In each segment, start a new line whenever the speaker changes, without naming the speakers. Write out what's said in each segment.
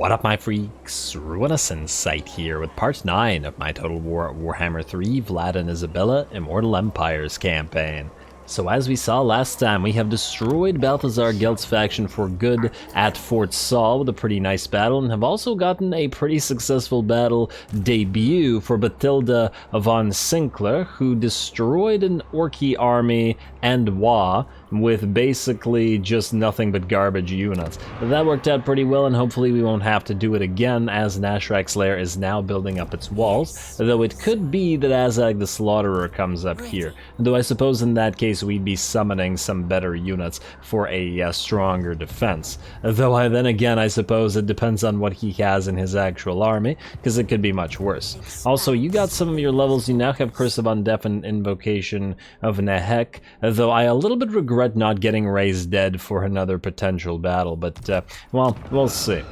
What up, my freaks? RuinusInsight here with part 9 of my Total Warhammer 3 Vlad and Isabella Immortal Empires campaign. So as we saw last time, we have destroyed Balthazar Gelt's faction for good at Fort Saul with a pretty nice battle, and have also gotten a pretty successful battle debut for BATHILDE von Sinclair, who destroyed an Orky army and Wa with basically just nothing but garbage units. That worked out pretty well, and hopefully we won't have to do it again, as Nashrak's lair is now building up its walls, though it could be that AZHAG the Slaughterer comes up here, though I suppose in that case we'd be summoning some better units for a stronger defense. Though then again, I suppose it depends on what he has in his actual army, because it could be much worse. Also, you got some of your levels. You now have Curse of Undeath and Invocation of Nehek, though I a little bit regret not getting raised dead for another potential battle, but well, we'll see.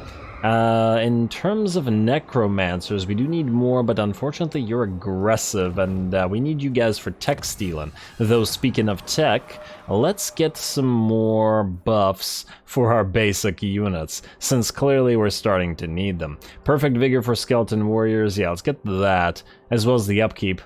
In terms of necromancers, we do need more, but unfortunately you're aggressive, and we need you guys for tech stealing. Though speaking of tech, let's get some more buffs for our basic units, since clearly we're starting to need them. Perfect vigor for skeleton warriors, yeah, let's get that, as well as the upkeep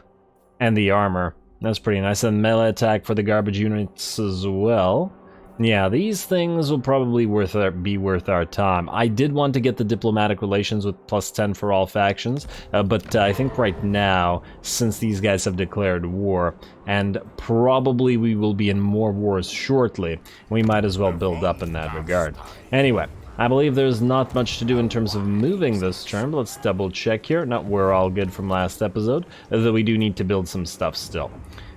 and the armor. That's pretty nice, and melee attack for the garbage units as well. Yeah, these things will probably be worth our time. I did want to get the diplomatic relations with +10 for all factions, but I think right now, since these guys have declared war, and probably we will be in more wars shortly, we might as well build up in that regard. Anyway, I believe there's not much to do in terms of moving this turn, but let's double check here. No, we're all good from last episode, though we do need to build some stuff still.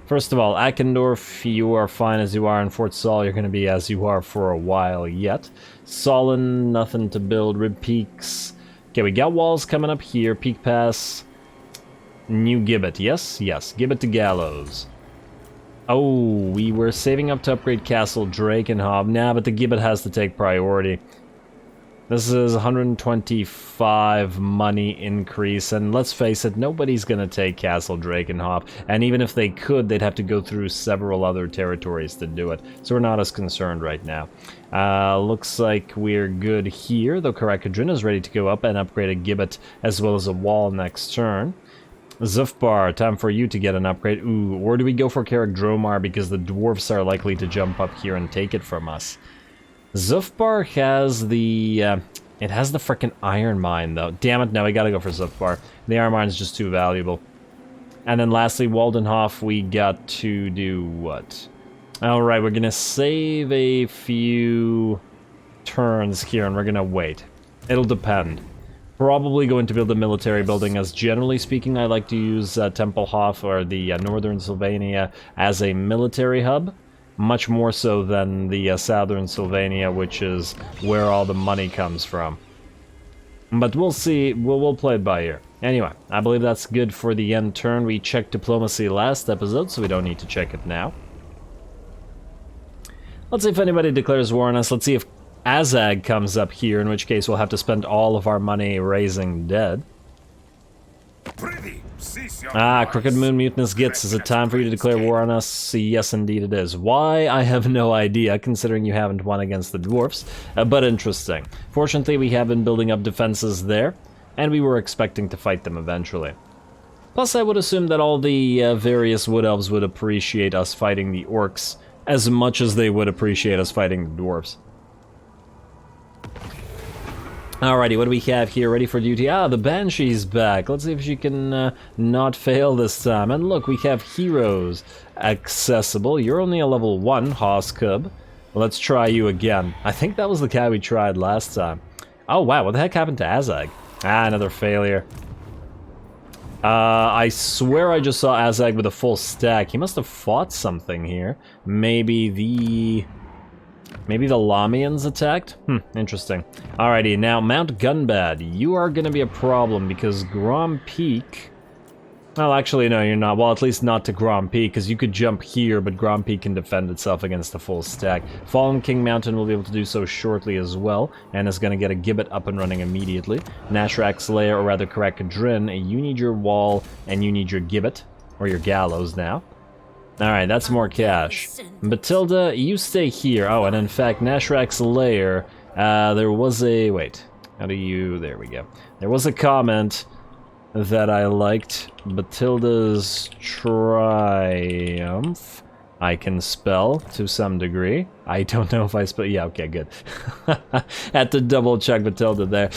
First of all, Akendorf, you are fine as you are. In Fort Saul, you're going to be as you are for a while yet. Solon, nothing to build. Rib Peaks. Okay, we got walls coming up here. Peak Pass. New Gibbet. Yes, yes. Gibbet to Gallows. Oh, we were saving up to upgrade Castle Drakenhob. Nah, but the Gibbet has to take priority. This is 125 money increase, and let's face it, nobody's gonna take Castle Drakenhof, and even if they could, they'd have to go through several other territories to do it, so we're not as concerned right now. Looks like we're good here, though Karakadrin is ready to go up and upgrade a Gibbet as well as a wall next turn. Zufbar, time for you to get an upgrade. Ooh, or do we go for Karak Dromar because the dwarfs are likely to jump up here and take it from us? Zufbar has the, it has the frickin' iron mine, though. Damn it, now we gotta go for Zufbar. The iron mine is just too valuable. And then lastly, Waldenhof, we got to do what? Alright, we're gonna save a few turns here, and we're gonna wait. It'll depend. Probably going to build a military building, as generally speaking, I like to use Templehof or the northern Sylvania as a military hub. Much more so than the southern Sylvania, which is where all the money comes from. But we'll see, we'll play it by ear. Anyway, I believe that's good for the end turn. We checked diplomacy last episode, so we don't need to check it now. Let's see if anybody declares war on us. Let's see if AZHAG comes up here, in which case we'll have to spend all of our money raising dead. Crooked Moon Mutinous Gits, is it time for you to declare war on us? Yes, indeed it is. Why? I have no idea, considering you haven't won against the dwarfs, but interesting. Fortunately, we have been building up defenses there, and we were expecting to fight them eventually. Plus, I would assume that all the various wood elves would appreciate us fighting the orcs as much as they would appreciate us fighting the dwarfs. Alrighty, what do we have here? Ready for duty? Ah, the Banshee's back. Let's see if she can not fail this time. And look, we have heroes accessible. You're only a level 1, Hoskub. Let's try you again. I think that was the guy we tried last time. Oh wow, what the heck happened to AZHAG? Ah, another failure. I swear I just saw AZHAG with a full stack. He must have fought something here. Maybe the Lamians attacked? Interesting. Alrighty, now Mount Gunbad. You are gonna be a problem because Grom Peak... Well, actually, no, you're not. Well, at least not to Grom Peak, because you could jump here, but Grom Peak can defend itself against the full stack. Fallen King Mountain will be able to do so shortly as well, and is gonna get a Gibbet up and running immediately. Nashrak's Lair, or rather Karakadrin, you need your wall, and you need your Gibbet, or your gallows now. Alright, that's more cash. Bathilde, you stay here. Oh, and in fact, Nashrak's Lair, there was a... wait. How do you... There we go. There was a comment that I liked. Bathilde's Triumph. I can spell to some degree. I don't know if I spell... Yeah, okay, good. Had to double check Bathilde there.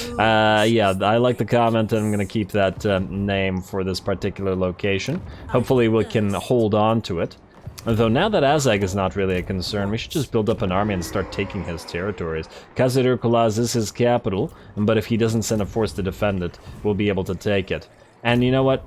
Yeah, I like the comment, and I'm going to keep that name for this particular location. Hopefully we can hold on to it. Though now that AZHAG is not really a concern, we should just build up an army and start taking his territories. Kazir-Kulaz is his capital, but if he doesn't send a force to defend it, we'll be able to take it. And you know what?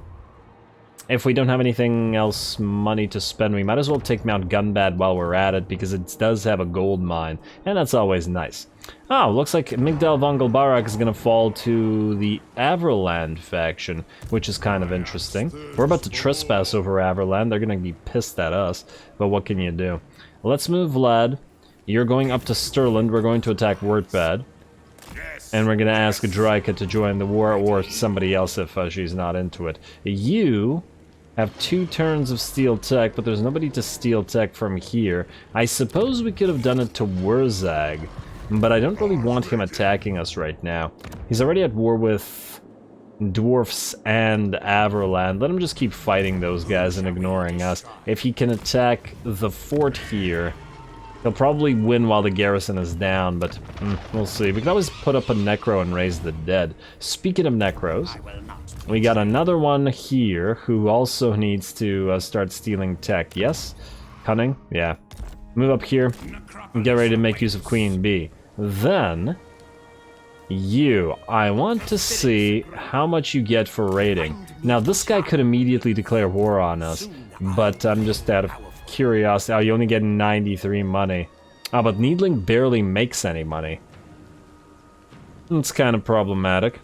If we don't have anything else money to spend, we might as well take Mount Gunbad while we're at it, because it does have a gold mine, and that's always nice. Oh, looks like Migdal von Golbarak is going to fall to the Averland faction, which is kind of interesting. We're about to trespass over Averland. They're going to be pissed at us, but what can you do? Let's move Vlad. You're going up to Stirland. We're going to attack Wurtbad. And we're going to ask Draika to join the war, or somebody else if she's not into it. You have 2 turns of steel tech, but there's nobody to steel tech from here. I suppose we could have done it to Wurzag, but I don't really want him attacking us right now. He's already at war with dwarfs and Averland. Let him just keep fighting those guys and ignoring us. If he can attack the fort here, he'll probably win while the garrison is down, but we'll see. We can always put up a necro and raise the dead. Speaking of necros, we got another one here who also needs to start stealing tech. Yes? Cunning? Yeah. Move up here and get ready to make use of Queen Bee. Then, you. I want to see how much you get for raiding. Now, this guy could immediately declare war on us, but I'm just out of curiosity. Oh, you only get 93 money. Oh, but Needling barely makes any money. It's kind of problematic.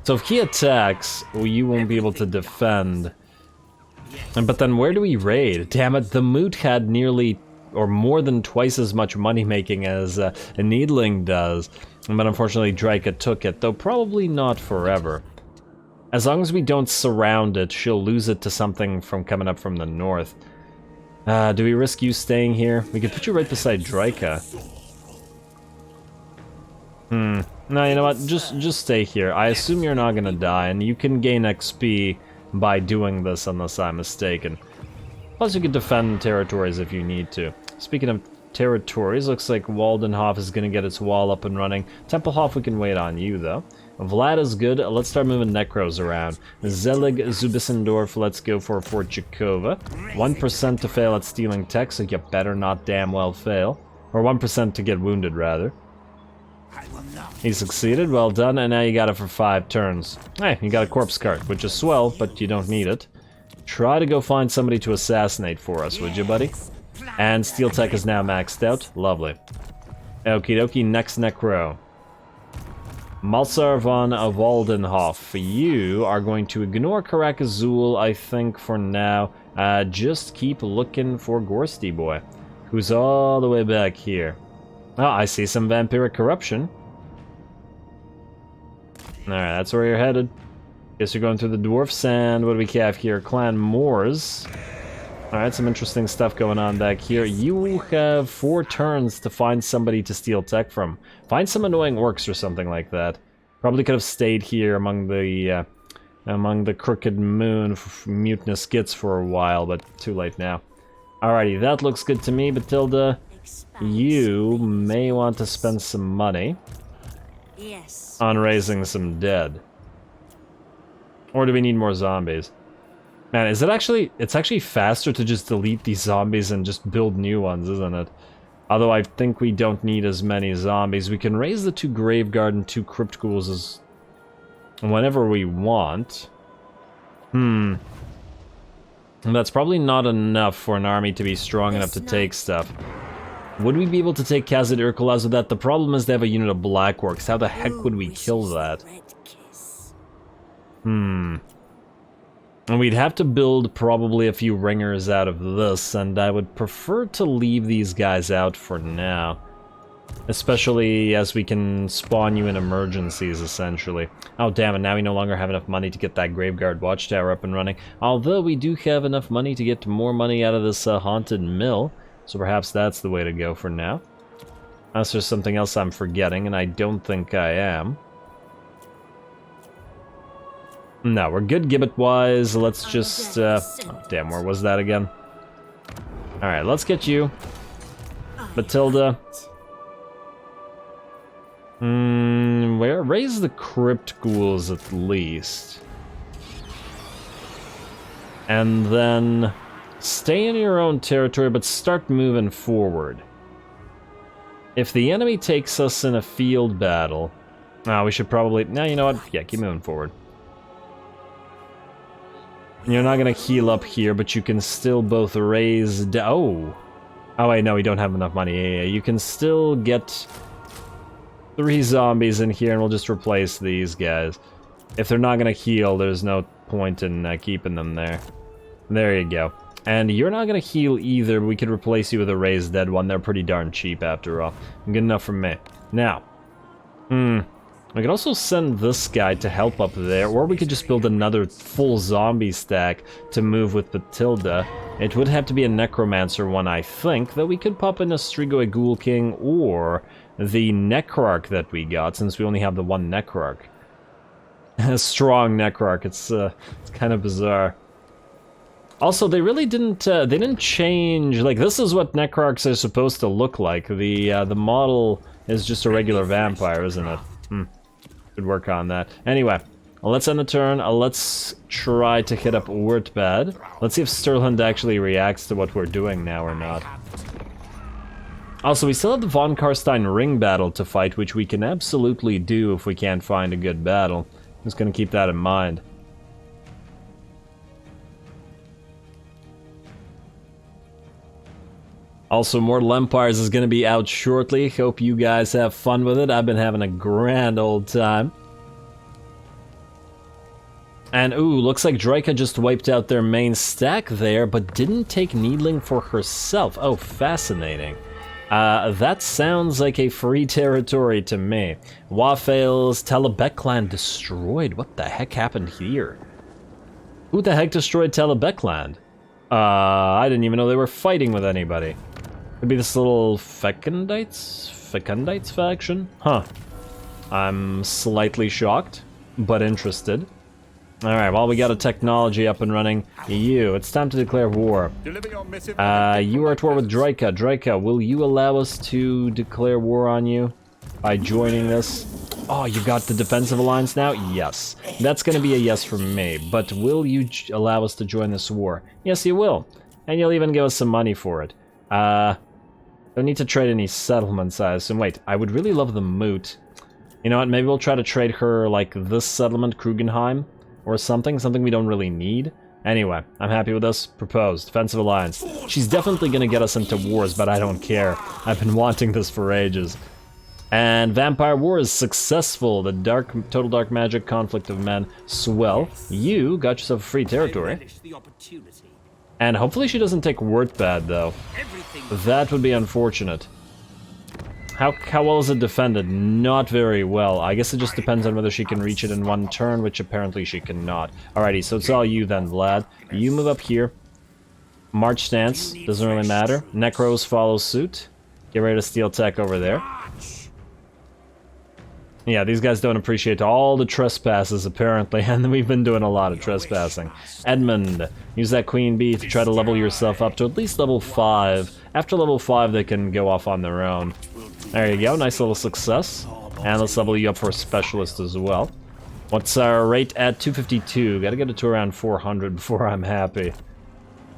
So if he attacks, well, you won't be able to defend. But then where do we raid? Damn it, the Moot had nearly, or more than twice as much money making as a Needling does. But unfortunately Draika took it, though probably not forever. As long as we don't surround it, she'll lose it to something from coming up from the north. Do we risk you staying here? We could put you right beside Draika. No, you know what? Just stay here. I assume you're not gonna die, and you can gain XP by doing this, unless I'm mistaken. Plus, you can defend territories if you need to. Speaking of territories, looks like Waldenhof is gonna get its wall up and running. Tempelhof, we can wait on you, though. Vlad is good. Let's start moving necros around. Zelig, Zubissendorf, let's go for Fort Jakova. 1% to fail at stealing tech, so you better not damn well fail. Or 1% to get wounded, rather. He succeeded, well done, and now you got it for 5 turns. Hey, you got a corpse cart, which is swell, but you don't need it. Try to go find somebody to assassinate for us, would you, buddy? And steel tech is now maxed out. Lovely. Okie dokie, next necro. Malsar von Waldenhof. You are going to ignore Karakazul, I think, for now. Just keep looking for Gorsty Boy, who's all the way back here. Oh, I see some vampiric corruption. Alright, that's where you're headed. Guess you're going through the dwarfs, and what do we have here? Clan Moors. Alright, some interesting stuff going on back here. You have 4 turns to find somebody to steal tech from. Find some annoying orcs or something like that. Probably could have stayed here among the Crooked Moon mutinous skits for a while, but too late now. Alrighty, that looks good to me, Bathilde. You may want to spend some money on raising some dead. Or do we need more zombies? Man, is it actually... It's actually faster to just delete these zombies and just build new ones, isn't it? Although I think we don't need as many zombies. We can raise the 2 Graveguard and 2 Crypt Ghouls as... whenever we want. And that's probably not enough for an army to be strong enough to take stuff. Would we be able to take Khazad Urkulaz with that? The problem is they have a unit of Black Orcs. How the heck would we kill that? And we'd have to build probably a few ringers out of this, and I would prefer to leave these guys out for now. Especially as we can spawn you in emergencies, essentially. Oh damn it, now we no longer have enough money to get that Graveguard Watchtower up and running. Although we do have enough money to get more money out of this Haunted Mill, so perhaps that's the way to go for now. Unless there's something else I'm forgetting, and I don't think I am. No, we're good Gibbet-wise. Let's just, oh, damn, where was that again? Alright, let's get you. Bathilde. Raise the Crypt Ghouls at least. And then stay in your own territory, but start moving forward. If the enemy takes us in a field battle... we should probably... No, you know what? Yeah, keep moving forward. You're not gonna heal up here, but you can still both raise... Oh, wait, no, we don't have enough money. Yeah, you can still get 3 zombies in here, and we'll just replace these guys. If they're not gonna heal, there's no point in keeping them there. There you go. And you're not gonna heal either, but we could replace you with a raised dead one. They're pretty darn cheap after all. Good enough for me. Now, we could also send this guy to help up there, or we could just build another full zombie stack to move with Bathilde. It would have to be a Necromancer one, I think, though we could pop in a Strigoi Ghoul King or the Necrarch that we got, since we only have the one Necrarch. A strong Necrarch, it's kind of bizarre. Also, they really didn't, they didn't change, like, this is what Necrarchs are supposed to look like. The model is just a regular vampire, isn't it? Could work on that. Anyway, let's end the turn. Let's try to hit up Wurtbad. Let's see if Sturlund actually reacts to what we're doing now or not. Also, we still have the von Carstein ring battle to fight, which we can absolutely do if we can't find a good battle. I'm just gonna keep that in mind. Also, Immortal Empires is going to be out shortly. Hope you guys have fun with it. I've been having a grand old time. And, ooh, looks like Draika just wiped out their main stack there, but didn't take Needling for herself. Oh, fascinating. That sounds like a free territory to me. Waffales, Telebekland destroyed. What the heck happened here? Who the heck destroyed Telebekland? I didn't even know they were fighting with anybody. Could be this little Fecundites faction? Huh. I'm slightly shocked, but interested. Alright, well, we got a technology up and running. You, it's time to declare war. You are at war with Draika. Draika, will you allow us to declare war on you by joining this? Oh, you got the defensive alliance now? Yes. That's gonna be a yes from me, but will you allow us to join this war? Yes, you will. And you'll even give us some money for it. Don't need to trade any settlements, I assume. Wait, I would really love the Moot. You know what, maybe we'll try to trade her, like, this settlement, Krugenheim, or something we don't really need. Anyway, I'm happy with this. Proposed. Defensive alliance. She's definitely gonna get us into wars, but I don't care. I've been wanting this for ages. And Vampire War is successful. The Total Dark Magic Conflict of Men. Swell. You got yourself a free territory. And hopefully she doesn't take Wurtbad, though. That would be unfortunate. How well is it defended? Not very well. I guess it just depends on whether she can reach it in one turn, which apparently she cannot. Alrighty, so it's all you then, Vlad. You move up here. March stance. Doesn't really matter. Necros follow suit. Get ready to steal tech over there. Yeah, these guys don't appreciate all the trespasses, apparently, and we've been doing a lot of trespassing. Edmund, use that Queen Bee to try to level yourself up to at least level 5. After level 5, they can go off on their own. There you go, nice little success. And let's level you up for a specialist as well. What's our rate at 252? Gotta get it to around 400 before I'm happy.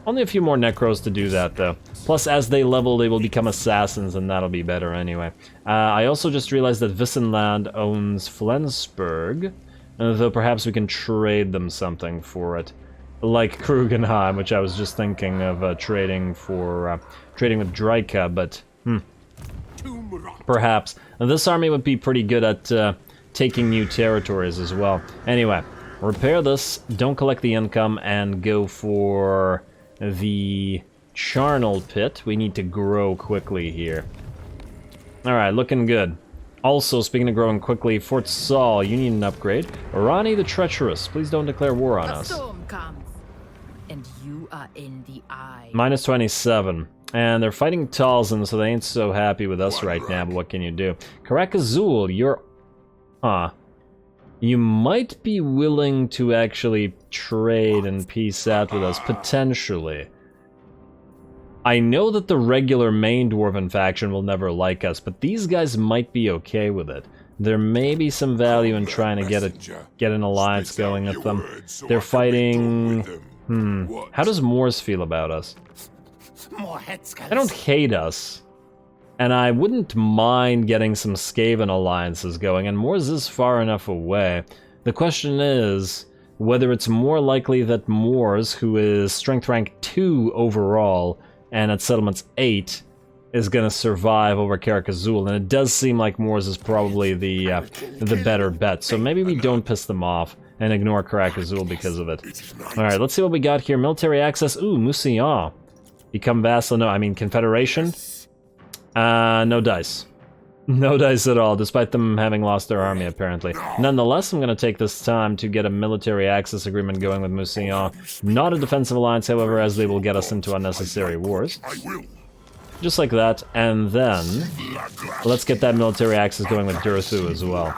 Only a few more Necros to do that, though. Plus, as they level, they will become assassins, and that'll be better anyway. I also just realized that Wissenland owns Flensburg, though perhaps we can trade them something for it. Like Krugenheim, which I was just thinking of trading for, trading with Draika, but, perhaps. Now, this army would be pretty good at taking new territories as well. Anyway, repair this, don't collect the income, and go for the charnel pit. We need to grow quickly here. Alright, looking good. Also, speaking of growing quickly, Fort Saul, you need an upgrade. Rani the Treacherous, please don't declare war on us.
A storm comes, and you are in the eye.
Minus 27. And they're fighting Talzin, so they ain't so happy with us right now, but what can you do? Karakazul, you're... Huh. You might be willing to actually trade and peace out with us, potentially. I know that the regular main Dwarven faction will never like us, but these guys might be okay with it. There may be some value in trying to get an alliance going with them. They're fighting... How does Moors feel about us? I don't hate us. And I wouldn't mind getting some Skaven alliances going, and Moors is far enough away. The question is whether it's more likely that Moors, who is strength rank 2 overall, and at settlements 8, is gonna survive over Karakazul, and it does seem like Moors is probably the better bet, so maybe we don't piss them off and ignore Karakazul because of it. Alright, let's see what we got here. Military access, ooh, Mousillon. Become vassal, no, I mean Confederation. No dice. No dice at all, despite them having lost their army, apparently. Nonetheless, I'm going to take this time to get a military access agreement going with Mousillon. Not a defensive alliance, however, as they will get us into unnecessary wars. Just like that, and then let's get that military access going with Durthu as well.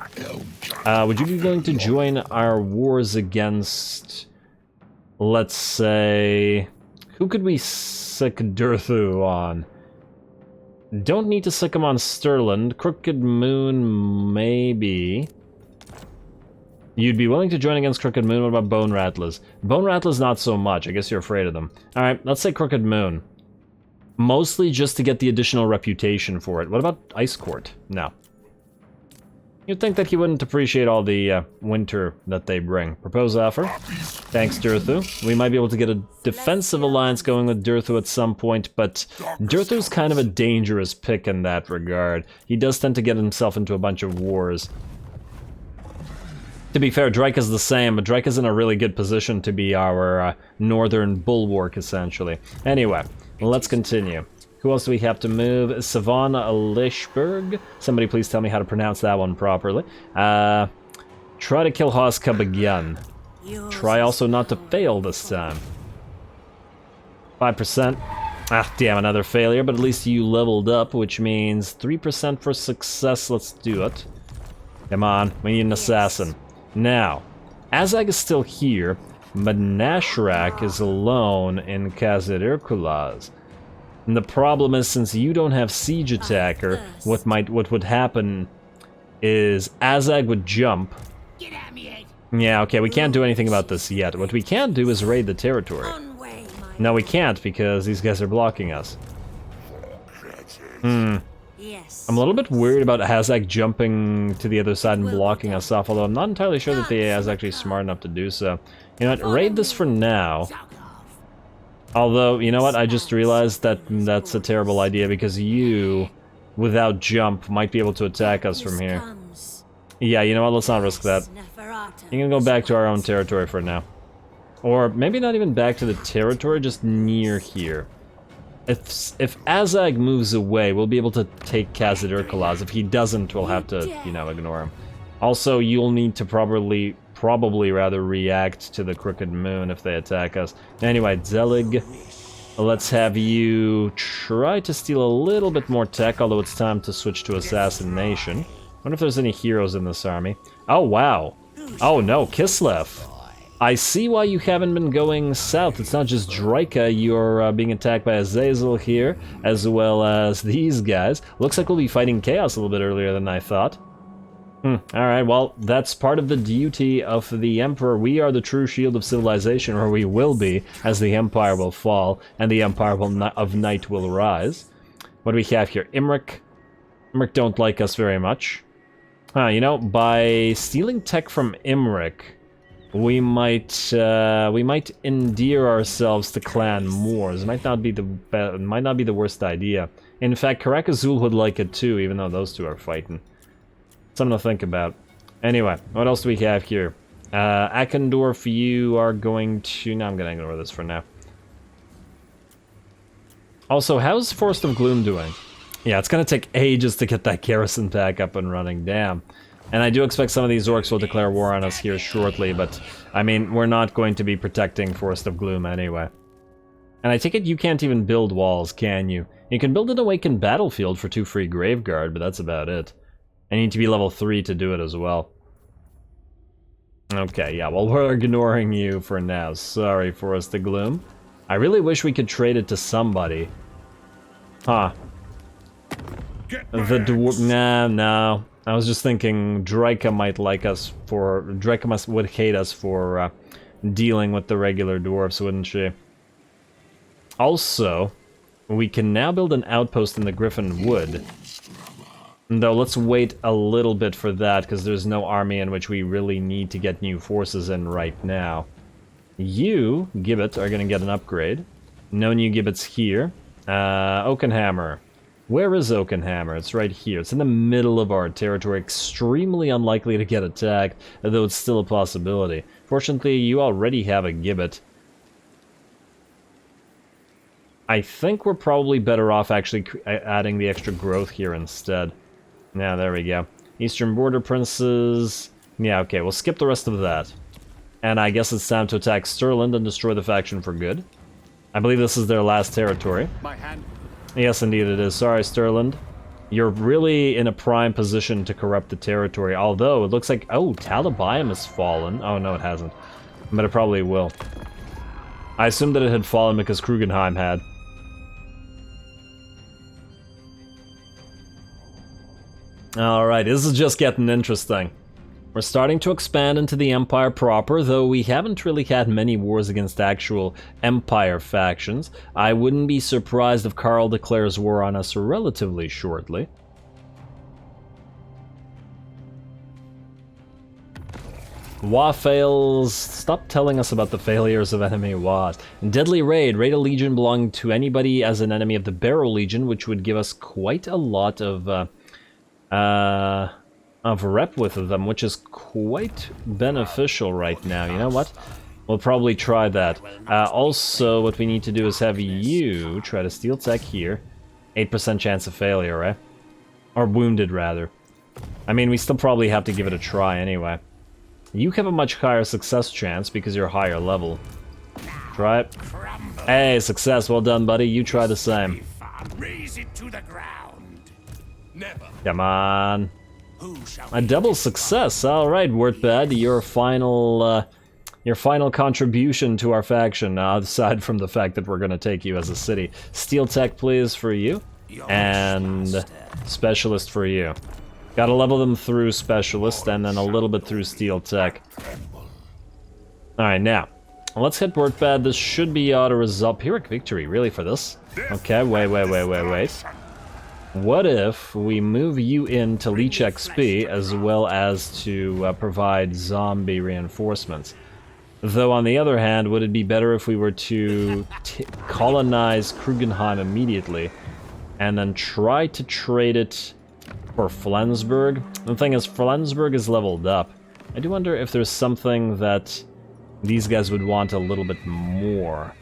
Would you be willing to join our wars against, let's say... Who could we sick Durthu on? Don't need to sick him on Stirland. Crooked Moon, maybe. You'd be willing to join against Crooked Moon? What about Bone Rattlers? Bone Rattlers not so much. I guess you're afraid of them. Alright, let's say Crooked Moon. Mostly just to get the additional reputation for it. What about Ice Court? No. You'd think that he wouldn't appreciate all the winter that they bring. Propose offer. Thanks, Durthu. We might be able to get a defensive alliance going with Durthu at some point, but Durthu's kind of a dangerous pick in that regard. He does tend to get himself into a bunch of wars. To be fair, Dreyka's the same, but Dreyka's in a really good position to be our northern bulwark, essentially. Anyway, let's continue. Who else do we have to move? Savannah Lishberg. Somebody please tell me how to pronounce that one properly. Try to kill Hoskub again. Try also not to fail this time. 5%. Ah, damn, another failure, but at least you leveled up, which means 3% for success. Let's do it. Come on, we need an assassin. Now, AZHAG is still here, but Nashrak is alone in Khazad Irkulaz. And the problem is, since you don't have Siege Attacker, what would happen is AZHAG would jump. Yeah, okay, we can't do anything about this yet. What we can do is raid the territory. No, we can't, because these guys are blocking us. I'm a little bit worried about AZHAG jumping to the other side and blocking us off, although I'm not entirely sure that the AI is actually smart enough to do so. You know what, raid this for now. Although, you know what, I just realized that that's a terrible idea, because you, without jump, might be able to attack us from here. Yeah, you know what, let's not risk that. You're gonna go back to our own territory for now. Or maybe not even back to the territory, just near here. If AZHAG moves away, we'll be able to take Khazad Irkulaz. If he doesn't, we'll have to, you know, ignore him. Also, you'll need to probably rather react to the Crooked Moon if they attack us. Anyway, Zelig, let's have you try to steal a little bit more tech, although it's time to switch to Assassination. Wonder if there's any heroes in this army. Oh, wow. Oh, no, Kislev. I see why you haven't been going south. It's not just Dreyka. You're being attacked by Azazel here, as well as these guys. Looks like we'll be fighting Chaos a little bit earlier than I thought. Alright, well, that's part of the duty of the Emperor. We are the true shield of civilization, or we will be, as the Empire will fall, and the Empire of Night will rise. What do we have here? Imric. Imric don't like us very much. You know, by stealing tech from Imric, we might endear ourselves to Clan Moors. It might not be the worst idea. In fact, Karakazul would like it too, even though those two are fighting. Something to think about. Anyway, what else do we have here? Akendorf, you are going to... No, I'm going to ignore this for now. Also, how's Forest of Gloom doing? Yeah, it's going to take ages to get that garrison back up and running, damn. And I do expect some of these orcs will declare war on us here shortly, but, I mean, we're not going to be protecting Forest of Gloom anyway. And I take it you can't even build walls, can you? You can build an Awakened Battlefield for 2 free Graveguard, but that's about it. I need to be level 3 to do it as well. Okay, yeah, well, we're ignoring you for now. Sorry, Forest of Gloom. I really wish we could trade it to somebody. Huh. The dwarf... Nah, no. I was just thinking Draika might like us for... Draika would hate us for dealing with the regular dwarfs, wouldn't she? Also, we can now build an outpost in the Griffin Wood. Though, let's wait a little bit for that, because there's no army in which we really need to get new forces in right now. You, Gibbet, are going to get an upgrade. No new Gibbets here. Oakenhammer. Where is Oakenhammer? It's right here. It's in the middle of our territory. Extremely unlikely to get attacked, though it's still a possibility. Fortunately, you already have a Gibbet. I think we're probably better off actually adding the extra growth here instead. Yeah, there we go. Eastern Border Princes... Yeah, okay, we'll skip the rest of that. And I guess it's time to attack Stirland and destroy the faction for good. I believe this is their last territory.
My hand.
Yes, indeed it is. Sorry, Stirland. You're really in a prime position to corrupt the territory, although it looks like... Oh, Talabayam has fallen. Oh, no, it hasn't. But it probably will. I assumed that it had fallen because Krugenheim had. Alright, this is just getting interesting. We're starting to expand into the Empire proper, though we haven't really had many wars against actual Empire factions. I wouldn't be surprised if Karl declares war on us relatively shortly. Wa fails. Stop telling us about the failures of enemy Was. Deadly Raid. Raid a Legion belonging to anybody as an enemy of the Barrow Legion, which would give us quite a lot of rep with them, which is quite beneficial right now. You know what? We'll probably try that. Also, what we need to do is have you try to steal tech here. 8% chance of failure, right? Or wounded, rather. I mean, we still probably have to give it a try anyway. You have a much higher success chance because you're higher level. Try it. Hey, success. Well done, buddy. You try the same.
Raise it to the ground. Never.
Come on. A double success. All right, Wurtbad, your final contribution to our faction, aside from the fact that we're going to take you as a city. Steel tech, please, for you, and specialist for you. Got to level them through specialist, and then a little bit through steel tech. All right, now let's hit Wurtbad. This should be auto-resolve. Pyrrhic victory, really, for this? Okay, wait. What if we move you in to leech XP as well as to provide zombie reinforcements? Though on the other hand, would it be better if we were to colonize Krugenheim immediately and then try to trade it for Flensburg? The thing is, Flensburg is leveled up. I do wonder if there's something that these guys would want a little bit more.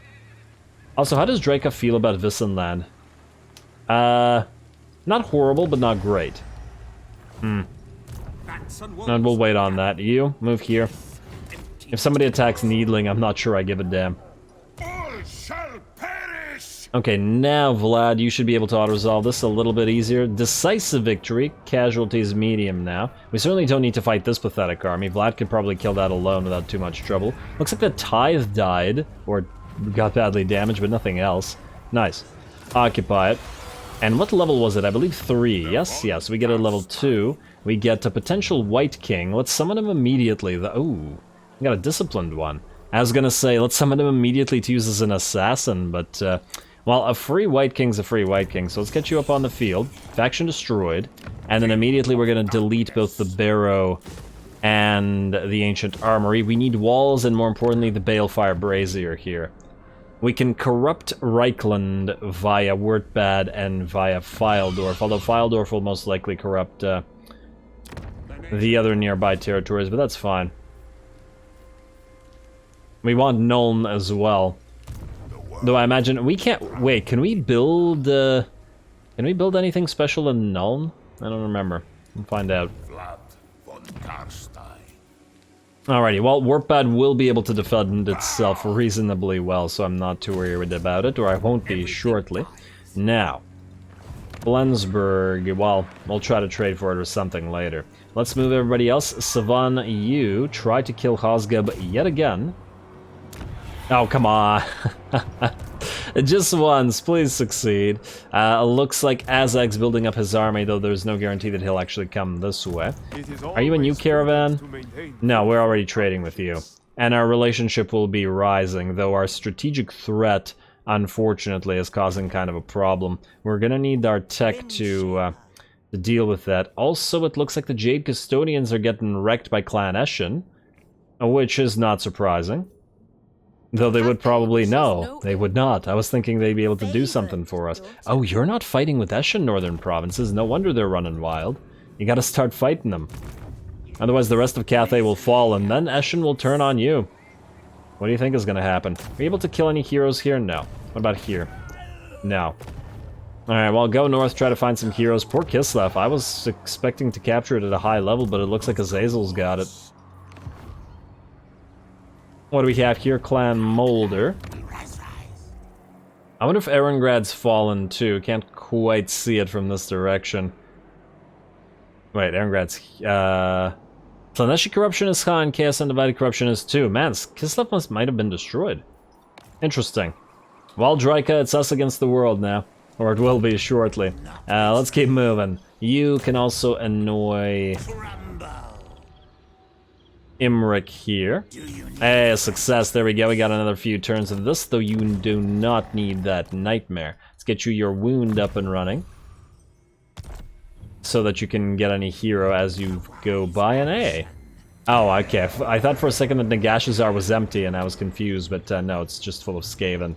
Also, how does Draca feel about Wissenland? Not horrible, but not great. And we'll wait on that. You, move here. If somebody attacks Needling, I'm not sure I give a damn.
All shall perish.
Okay, now, Vlad, you should be able to auto-resolve this a little bit easier. Decisive victory. Casualties medium now. We certainly don't need to fight this pathetic army. Vlad could probably kill that alone without too much trouble. Looks like the Tithe died, or got badly damaged, but nothing else. Nice. Occupy it. And what level was it? I believe 3. Yes, we get a level 2. We get a potential White King. Let's summon him immediately. Ooh, we got a disciplined one. I was gonna say, let's summon him immediately to use as an assassin, but, well, a free White King's a free White King, so let's get you up on the field. Faction destroyed. And then immediately we're gonna delete both the Barrow and the Ancient Armory. We need walls and, more importantly, the Balefire Brazier here. We can corrupt Reichland via Wurtbad and via Fildorf, although Fildorf will most likely corrupt the other nearby territories, but that's fine. We want Nuln as well. Though I imagine we can't... Wait, can we build anything special in Nuln? I don't remember. We'll find out.
Vlad von Carstein.
Alrighty, well, Warpad will be able to defend itself reasonably well, so I'm not too worried about it, or I won't be shortly. Now, Flensburg, well, we'll try to trade for it or something later. Let's move everybody else. Savan, you try to kill Hosgub yet again. Oh, come on. Just once, please succeed. Looks like AZHAG's building up his army, though there's no guarantee that he'll actually come this way. Are you a new caravan? No, we're already trading with you. And our relationship will be rising, though our strategic threat, unfortunately, is causing kind of a problem. We're gonna need our tech to deal with that. Also, it looks like the Jade Custodians are getting wrecked by Clan Eshin, which is not surprising. Though they would probably know. They would not. I was thinking they'd be able to do something for us. Oh, you're not fighting with Eshin Northern Provinces. No wonder they're running wild. You gotta start fighting them. Otherwise the rest of Cathay will fall, and then Eshin will turn on you. What do you think is gonna happen? Are you able to kill any heroes here? No. What about here? No. Alright, well, go north, try to find some heroes. Poor Kislev. I was expecting to capture it at a high level, but it looks like Azazel's got it. What do we have here? Clan Molder. I wonder if Erengrad's fallen too. Can't quite see it from this direction. Wait, Erengrad's... Slaneshi Corruption is high and Chaos Undivided Corruption is too. Man, Kislev might have been destroyed. Interesting. Well, Draika, it's us against the world now. Or it will be shortly. Let's keep moving. You can also annoy... Imric here. Hey, success. There we go. We got another few turns of this, though you do not need that nightmare. Let's get you your wound up and running. So that you can get any hero as you go by an A. Oh, okay. I thought for a second that Nagashazar was empty and I was confused, but no, it's just full of Skaven.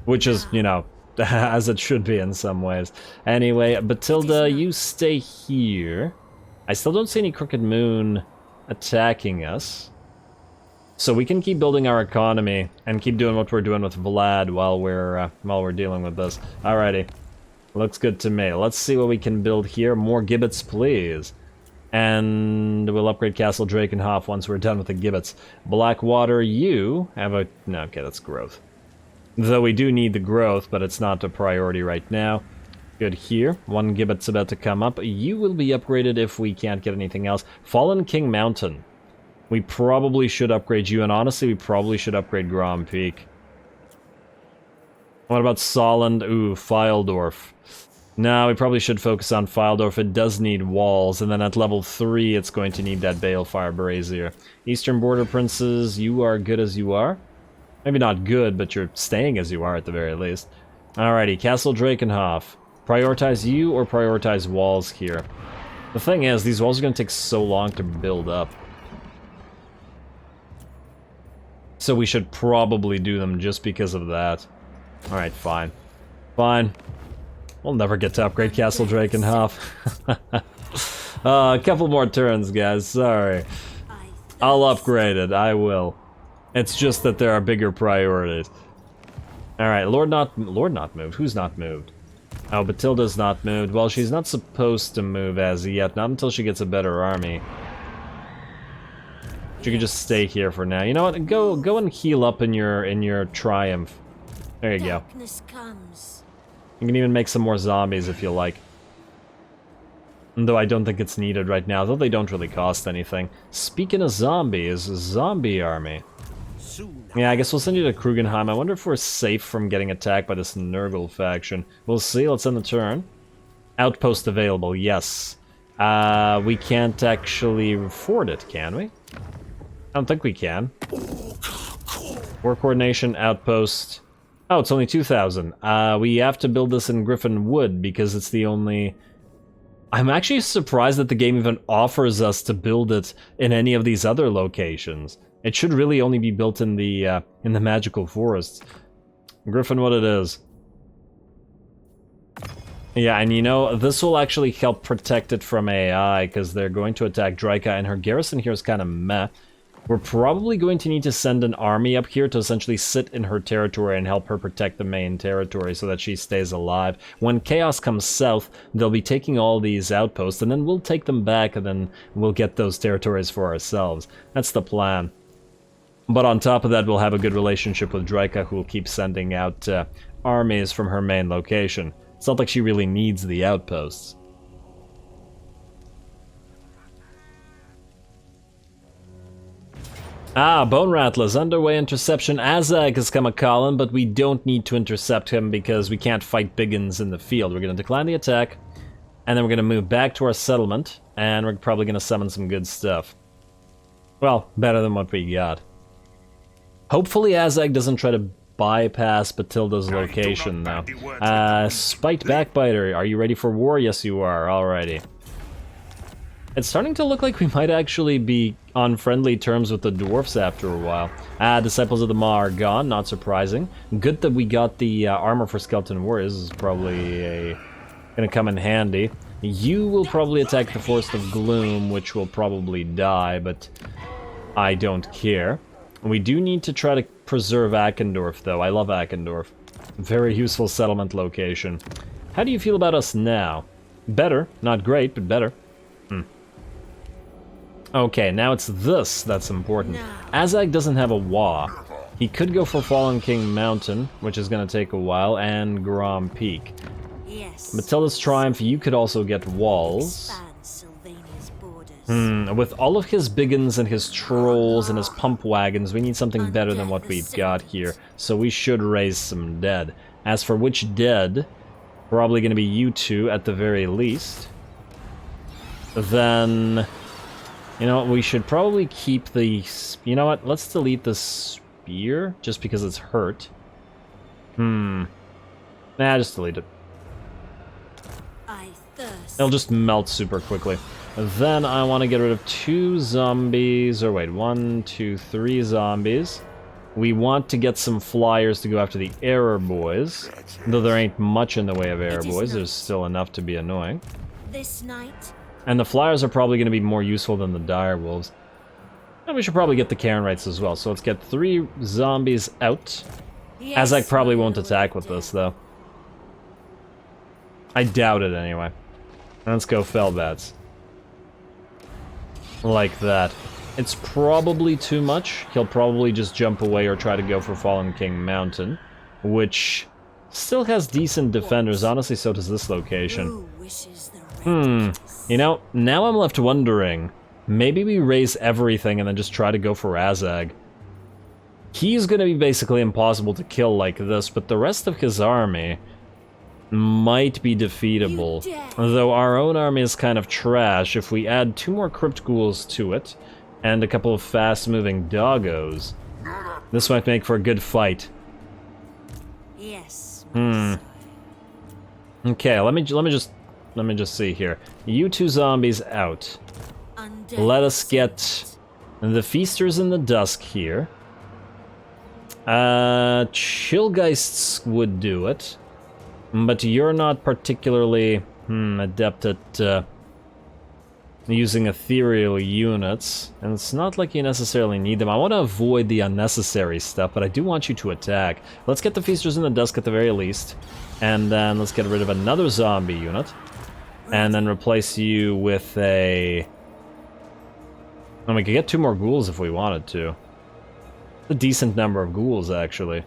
Which is, you know, as it should be in some ways. Anyway, Bathilde, you stay here. I still don't see any Crooked Moon attacking us. So we can keep building our economy and keep doing what we're doing with Vlad while we're dealing with this. Alrighty. Looks good to me. Let's see what we can build here. More gibbets, please. And we'll upgrade Castle Drakenhof once we're done with the gibbets. Blackwater, you have a... No, okay, that's growth. Though we do need the growth, but it's not a priority right now. Good here. One gibbet's about to come up. You will be upgraded if we can't get anything else. Fallen King Mountain. We probably should upgrade you, and honestly, we probably should upgrade Grom Peak. What about Solend? Ooh, Fyldorf. No, we probably should focus on Fyldorf. It does need walls, and then at level 3, it's going to need that Balefire Brazier. Eastern Border Princes, you are good as you are. Maybe not good, but you're staying as you are at the very least. Alrighty, Castle Drakenhof. Prioritize you or prioritize walls here? The thing is, these walls are going to take so long to build up. So we should probably do them just because of that. Alright, fine. Fine. We'll never get to upgrade Castle Drakenhof. A couple more turns, guys. Sorry. I'll upgrade it. I will. It's just that there are bigger priorities. Alright, Lord not moved. Who's not moved? Oh, Bathilde's not moved. Well, she's not supposed to move as yet. Not until she gets a better army. She could just stay here for now. You know what? Go and heal up in your triumph. There you go. You can even make some more zombies if you like. Though I don't think it's needed right now, though they don't really cost anything. Speaking of zombies, zombie army. Yeah, I guess we'll send you to Krugenheim. I wonder if we're safe from getting attacked by this Nurgle faction. We'll see. Let's end the turn. Outpost available, yes. We can't actually afford it, can we? I don't think we can. War coordination, outpost. Oh, it's only 2,000. We have to build this in Griffin Wood because it's the only... I'm actually surprised that the game even offers us to build it in any of these other locations. It should really only be built in the magical forests. Griffin, what it is. Yeah, and you know, this will actually help protect it from AI, because they're going to attack Draika, and her garrison here is kind of meh. We're probably going to need to send an army up here to essentially sit in her territory and help her protect the main territory so that she stays alive. When Chaos comes south, they'll be taking all these outposts, and then we'll take them back, and then we'll get those territories for ourselves. That's the plan. But on top of that, we'll have a good relationship with Draika, who will keep sending out armies from her main location. It's not like she really needs the outposts. Ah, Bone Rattler's underway interception. AZHAG has come a-calling, but we don't need to intercept him because we can't fight Biggins in the field. We're going to decline the attack, and then we're going to move back to our settlement, and we're probably going to summon some good stuff. Well, better than what we got. Hopefully AZHAG doesn't try to bypass Bathilde's location, though. Spiked Backbiter, are you ready for war? Yes, you are. Alrighty. It's starting to look like we might actually be on friendly terms with the dwarfs after a while. Disciples of the Maw are gone, not surprising. Good that we got the armor for Skeleton Warriors. This is probably gonna come in handy. You will probably attack the Forest of Gloom, which will probably die, but I don't care. We do need to try to preserve Akendorf, though. I love Akendorf. Very useful settlement location. How do you feel about us now? Better. Not great, but better. Okay, now it's this that's important. AZHAG doesn't have a Wa. He could go for Fallen King Mountain, which is going to take a while, and Grom Peak.
Yes.
Matilda's Triumph, you could also get walls. With all of his Biggins and his Trolls and his Pump Wagons, we need something better than what we've got here, so we should raise some dead. As for which dead, probably going to be you two at the very least. Then... you know what, we should probably keep the... you know what, let's delete the spear, just because it's hurt. Nah, just delete it. It'll just melt super quickly. Then I want to get rid of 2 zombies, or wait, 1, 2, 3 zombies. We want to get some flyers to go after the Error Boys. Though there ain't much in the way of Error Boys, there's still enough to be annoying.
This night...
and the flyers are probably going to be more useful than the dire wolves. And we should probably get the Karen Rights as well. So let's get 3 zombies out.
Yes,
AZHAG probably won't attack with this, though. I doubt it, anyway. Let's go Fellbats. Like that. It's probably too much. He'll probably just jump away or try to go for Fallen King Mountain, which still has decent defenders. Honestly, so does this location. You know, now I'm left wondering, maybe we raise everything and then just try to go for AZHAG. He's gonna be basically impossible to kill like this, but the rest of his army might be defeatable. Though our own army is kind of trash. If we add 2 more Crypt Ghouls to it, and a couple of fast-moving doggos, this might make for a good fight.
Yes.
Okay, let me just see here. You 2 zombies out. Let us get the Feasters in the Dusk here. Chillgeists would do it. But you're not particularly adept at using ethereal units. And it's not like you necessarily need them. I want to avoid the unnecessary stuff, but I do want you to attack. Let's get the Feasters in the Dusk at the very least. And then let's get rid of another zombie unit. And then replace you with a... and we could get 2 more ghouls if we wanted to. A decent number of ghouls, actually.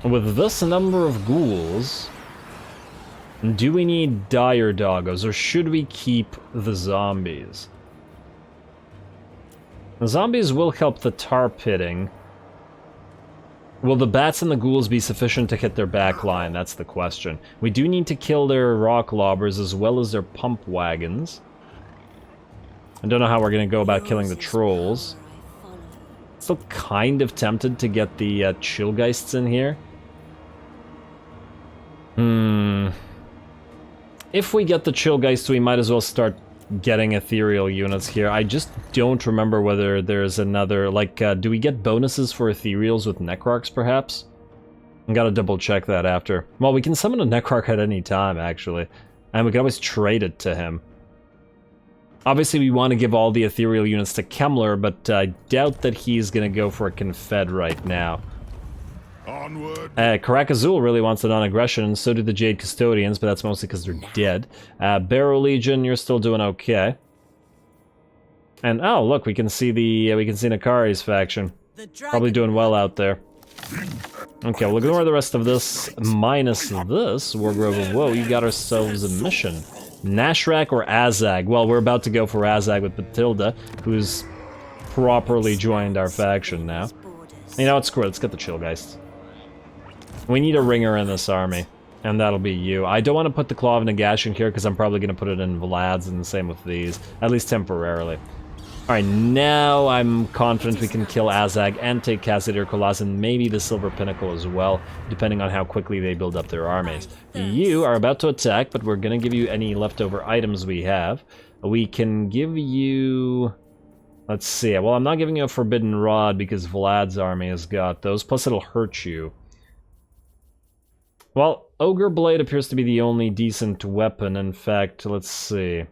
With this number of ghouls, do we need dire doggos, or should we keep the zombies? The zombies will help the tar pitting. Will the bats and the ghouls be sufficient to hit their back line? That's the question. We do need to kill their rock lobbers as well as their pump wagons. I don't know how we're going to go about killing the trolls. Still kind of tempted to get the Chillgeists in here. If we get the Chillgeists, we might as well start getting ethereal units here. I just don't remember whether there's another, like, do we get bonuses for ethereals with Necrarchs, perhaps? I gotta double check that after. Well, we can summon a Necrarch at any time, actually. And we can always trade it to him. Obviously, we want to give all the ethereal units to Kemmler, but I doubt that he's going to go for a Confed right now.
Onward.
Karak-Azul really wants a non-aggression, and so do the Jade Custodians, but that's mostly because they're dead. Barrow Legion, you're still doing okay. And oh, look, we can see Nakari's faction. Probably doing well out there. Okay, we'll ignore the rest of this, minus this. Wargrove of Woe, you got ourselves a mission. Nashrak or AZHAG? Well, we're about to go for AZHAG with BATHILDE, who's properly joined our faction now. You know what, screw it, let's get the Chillgeist. We need a ringer in this army, and that'll be you. I don't want to put the Claw of Nagash here, because I'm probably going to put it in Vlad's, and the same with these, at least temporarily. Alright, now I'm confident we can kill AZHAG and take Khazad-dûr Kholass and maybe the Silver Pinnacle as well, depending on how quickly they build up their armies. You are about to attack, but we're going to give you any leftover items we have. We can give you... Let's see, well, I'm not giving you a Forbidden Rod because Vlad's army has got those, plus it'll hurt you. Well, Ogre Blade appears to be the only decent weapon. In fact, let's see.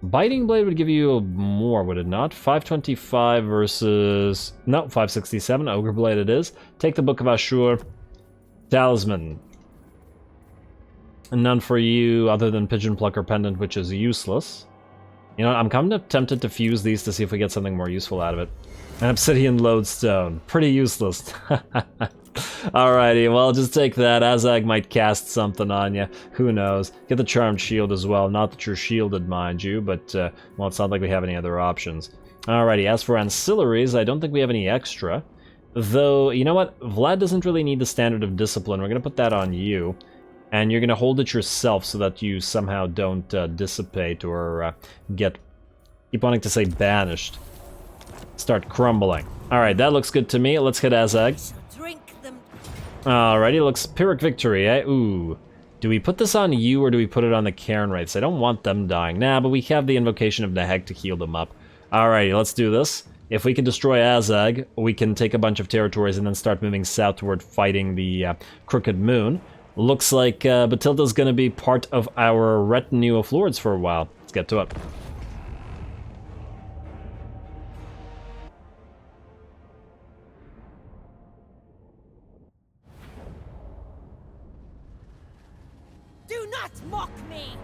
Biting Blade would give you more, would it not? 525 versus... No, 567. Ogre Blade it is. Take the Book of Ashur. Talisman. And none for you other than Pigeon Plucker Pendant, which is useless. You know, I'm kind of tempted to fuse these to see if we get something more useful out of it. An Obsidian Lodestone. Pretty useless. Alrighty, well, just take that. AZHAG might cast something on you. Who knows? Get the Charmed Shield as well. Not that you're shielded, mind you, but, well, it's not like we have any other options. Alrighty, as for ancillaries, I don't think we have any extra. Though, you know what? Vlad doesn't really need the Standard of Discipline. We're going to put that on you. And you're going to hold it yourself so that you somehow don't dissipate or keep wanting to say banished. Start crumbling. Alright, that looks good to me. Let's hit AZHAG. Alrighty, looks Pyrrhic Victory, eh? Ooh. Do we put this on you or do we put it on the Cairn Wraiths? I don't want them dying. Nah, but we have the Invocation of Naheg to heal them up. Alrighty, let's do this. If we can destroy AZHAG, we can take a bunch of territories and then start moving southward fighting the Crooked Moon. Looks like Bathilde's gonna be part of our retinue of lords for a while. Let's get to it.
Do not mock me!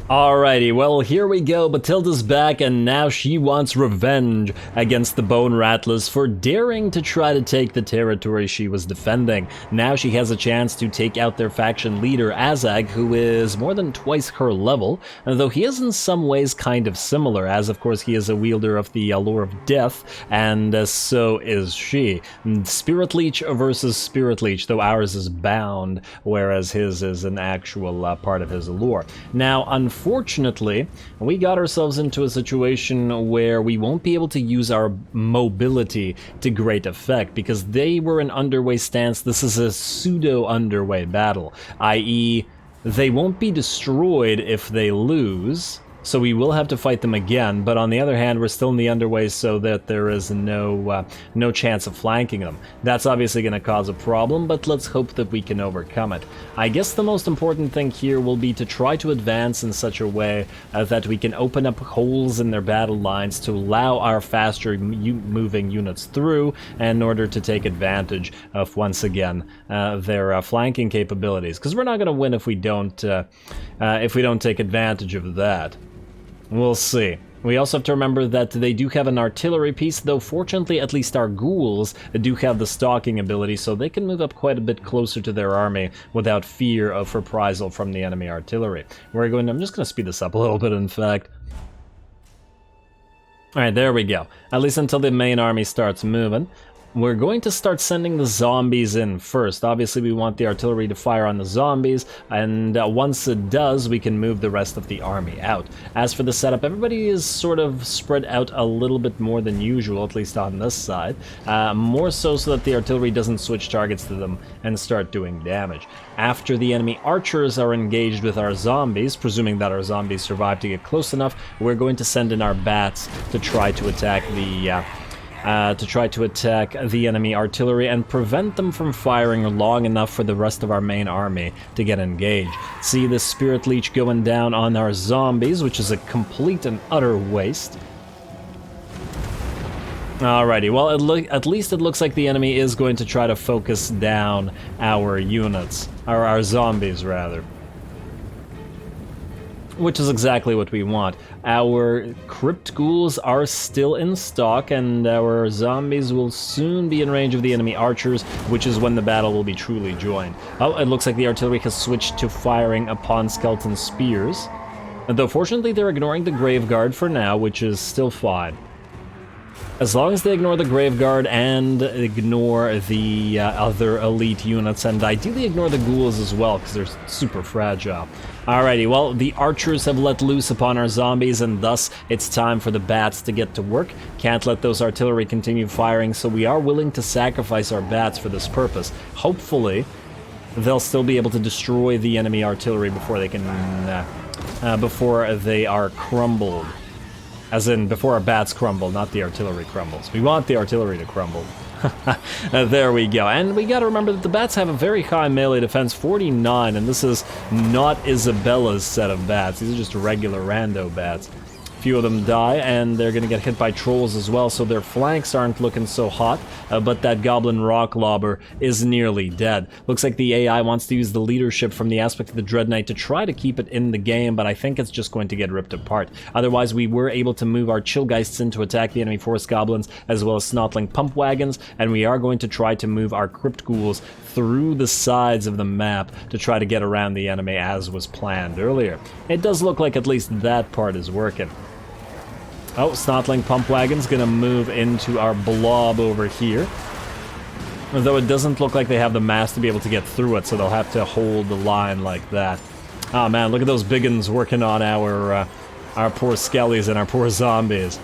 Alrighty, well, here we go. Bathilde's back, and now she wants revenge against the Bone Rattlers for daring to try to take the territory she was defending. Now she has a chance to take out their faction leader, AZHAG, who is more than twice her level, though he is in some ways kind of similar, as of course he is a wielder of the Lore of Death, and so is she. Spirit Leech versus Spirit Leech, though ours is bound, whereas his is an actual part of his lore. Now, unfortunately, we got ourselves into a situation where we won't be able to use our mobility to great effect because they were in underway stance. This is a pseudo-underway battle, i.e. they won't be destroyed if they lose, so we will have to fight them again, but on the other hand, we're still in the underway so that there is no chance of flanking them. That's obviously going to cause a problem, but let's hope that we can overcome it. I guess the most important thing here will be to try to advance in such a way that we can open up holes in their battle lines to allow our faster moving units through in order to take advantage of, once again, their flanking capabilities. Because we're not going to win if we don't take advantage of that. We'll see. We also have to remember that they do have an artillery piece, though fortunately at least our ghouls do have the stalking ability, so they can move up quite a bit closer to their army without fear of reprisal from the enemy artillery. I'm just going to speed this up a little bit, in fact. Alright, there we go. At least until the main army starts moving. We're going to start sending the zombies in first. Obviously, we want the artillery to fire on the zombies, and once it does, we can move the rest of the army out. As for the setup, everybody is sort of spread out a little bit more than usual, at least on this side. More so that the artillery doesn't switch targets to them and start doing damage. After the enemy archers are engaged with our zombies, presuming that our zombies survive to get close enough, we're going to send in our bats to try to attack to try to attack the enemy artillery and prevent them from firing long enough for the rest of our main army to get engaged. See the Spirit Leech going down on our zombies, which is a complete and utter waste. Alrighty, well, at least it looks like the enemy is going to try to focus down our units, or our zombies, rather. Which is exactly what we want. Our Crypt Ghouls are still in stock, and our zombies will soon be in range of the enemy archers, which is when the battle will be truly joined. Oh, it looks like the artillery has switched to firing upon skeleton spears. Though fortunately they're ignoring the Grave Guard for now, which is still fine. As long as they ignore the Grave Guard and ignore the other elite units, and ideally ignore the ghouls as well, because they're super fragile. Alrighty, well, the archers have let loose upon our zombies, and thus it's time for the bats to get to work. Can't let those artillery continue firing, so we are willing to sacrifice our bats for this purpose. Hopefully, they'll still be able to destroy the enemy artillery before they can, before they are crumbled. As in, before our bats crumble, not the artillery crumbles. We want the artillery to crumble. There we go. And we gotta remember that the bats have a very high melee defense, 49, and this is not Isabella's set of bats. These are just regular rando bats. Few of them die, and they're gonna get hit by trolls as well, so their flanks aren't looking so hot, but that goblin rock lobber is nearly dead. Looks like the AI wants to use the leadership from the aspect of the Dread Knight to try to keep it in the game, but I think it's just going to get ripped apart. Otherwise, we were able to move our Chillgeists in to attack the enemy forest goblins, as well as Snotling pump wagons, and we are going to try to move our Crypt Ghouls through the sides of the map to try to get around the enemy as was planned earlier. It does look like at least that part is working. Oh, Snotling Pump Wagon's gonna move into our blob over here. Though it doesn't look like they have the mass to be able to get through it, so they'll have to hold the line like that. Oh man, look at those biggins working on our poor skellies and our poor zombies.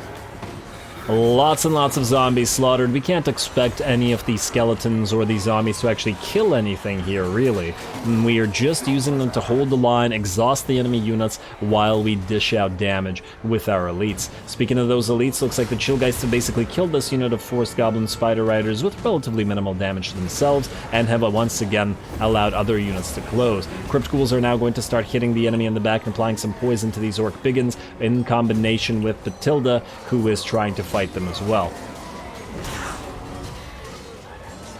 Lots and lots of zombies slaughtered. We can't expect any of these skeletons or these zombies to actually kill anything here, really. We are just using them to hold the line, exhaust the enemy units, while we dish out damage with our elites. Speaking of those elites, looks like the Chillgeists have basically killed this unit of Forest Goblin Spider Riders with relatively minimal damage to themselves, and have once again allowed other units to close. Crypt Ghouls are now going to start hitting the enemy in the back and applying some poison to these Orc Biggins, in combination with BATHILDE, who is trying to fight them as well.